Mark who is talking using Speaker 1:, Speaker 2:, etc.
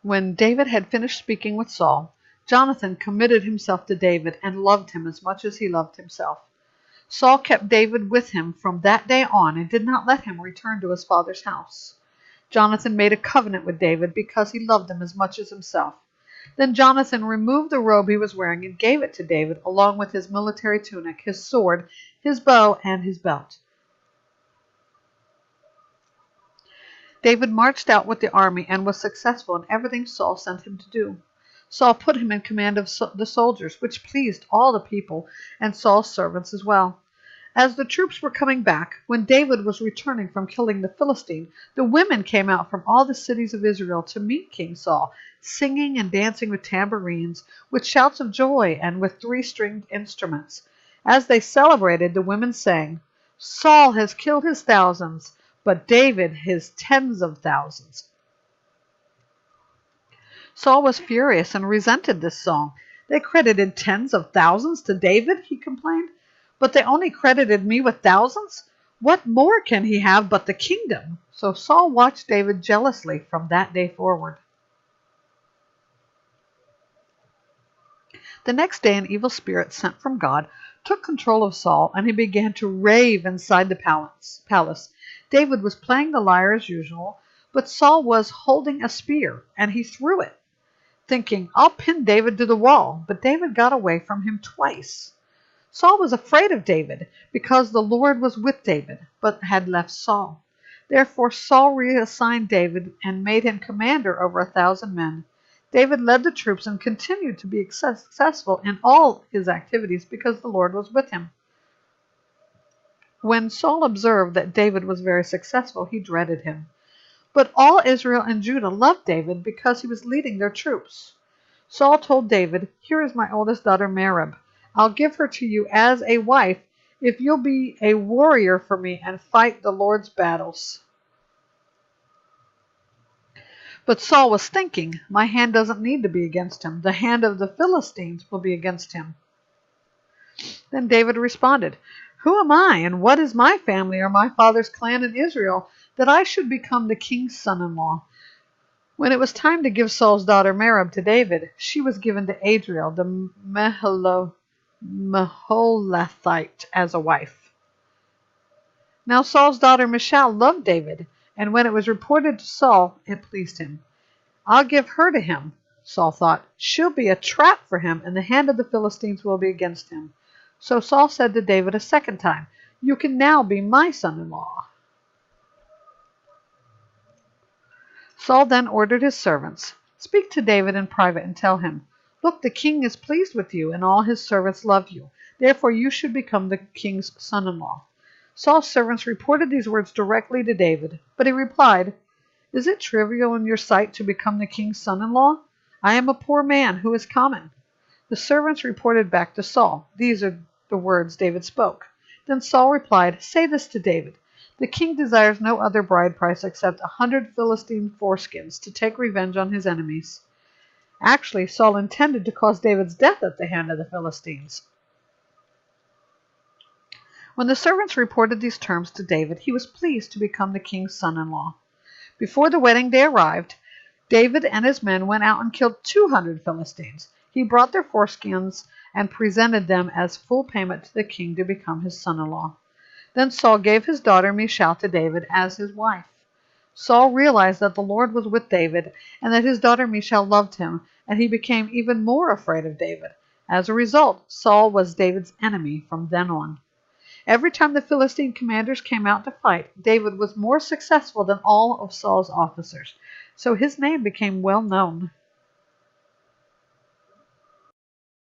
Speaker 1: When David had finished speaking with Saul, Jonathan committed himself to David and loved him as much as he loved himself. Saul kept David with him from that day on and did not let him return to his father's house. Jonathan made a covenant with David because he loved him as much as himself. Then Jonathan removed the robe he was wearing and gave it to David, along with his military tunic, his sword, his bow, and his belt. David marched out with the army and was successful in everything Saul sent him to do. Saul put him in command of the soldiers, which pleased all the people and Saul's servants as well. As the troops were coming back, when David was returning from killing the Philistine, the women came out from all the cities of Israel to meet King Saul, singing and dancing with tambourines, with shouts of joy, and with three-stringed instruments. As they celebrated, the women sang, "Saul has killed his thousands, but David his tens of thousands." Saul was furious and resented this song. "They credited tens of thousands to David," he complained, "but they only credited me with thousands. What more can he have but the kingdom?" So Saul watched David jealously from that day forward. The next day an evil spirit sent from God took control of Saul, and he began to rave inside the palace. David was playing the lyre as usual, but Saul was holding a spear, and he threw it, thinking, "I'll pin David to the wall," but David got away from him twice. Saul was afraid of David because the Lord was with David, but had left Saul. Therefore Saul reassigned David and made him commander over 1,000 men. David led the troops and continued to be successful in all his activities because the Lord was with him. When Saul observed that David was very successful, he dreaded him. But all Israel and Judah loved David because he was leading their troops. Saul told David, "Here is my oldest daughter Merab. I'll give her to you as a wife if you'll be a warrior for me and fight the Lord's battles." But Saul was thinking, "My hand doesn't need to be against him. The hand of the Philistines will be against him." Then David responded, "Who am I, and what is my family or my father's clan in Israel, that I should become the king's son-in-law?" When it was time to give Saul's daughter Merab to David, she was given to Adriel the Meholathite as a wife. Now Saul's daughter Michal loved David, and when it was reported to Saul, it pleased him. "I'll give her to him," Saul thought. "She'll be a trap for him, and the hand of the Philistines will be against him." So Saul said to David a second time, "You can now be my son-in-law." Saul then ordered his servants, "Speak to David in private and tell him, 'Look, the king is pleased with you, and all his servants love you. Therefore you should become the king's son-in-law.'" Saul's servants reported these words directly to David, but he replied, "Is it trivial in your sight to become the king's son-in-law? I am a poor man who is common." The servants reported back to Saul, "These are the words David spoke." Then Saul replied, "Say this to David. The king desires no other bride price except 100 Philistine foreskins to take revenge on his enemies." Actually, Saul intended to cause David's death at the hand of the Philistines. When the servants reported these terms to David, he was pleased to become the king's son-in-law. Before the wedding day arrived, David and his men went out and killed 200 Philistines. He brought their foreskins and presented them as full payment to the king to become his son-in-law. Then Saul gave his daughter Michal to David as his wife. Saul realized that the Lord was with David and that his daughter Michal loved him, and he became even more afraid of David. As a result, Saul was David's enemy from then on. Every time the Philistine commanders came out to fight, David was more successful than all of Saul's officers, so his name became well known.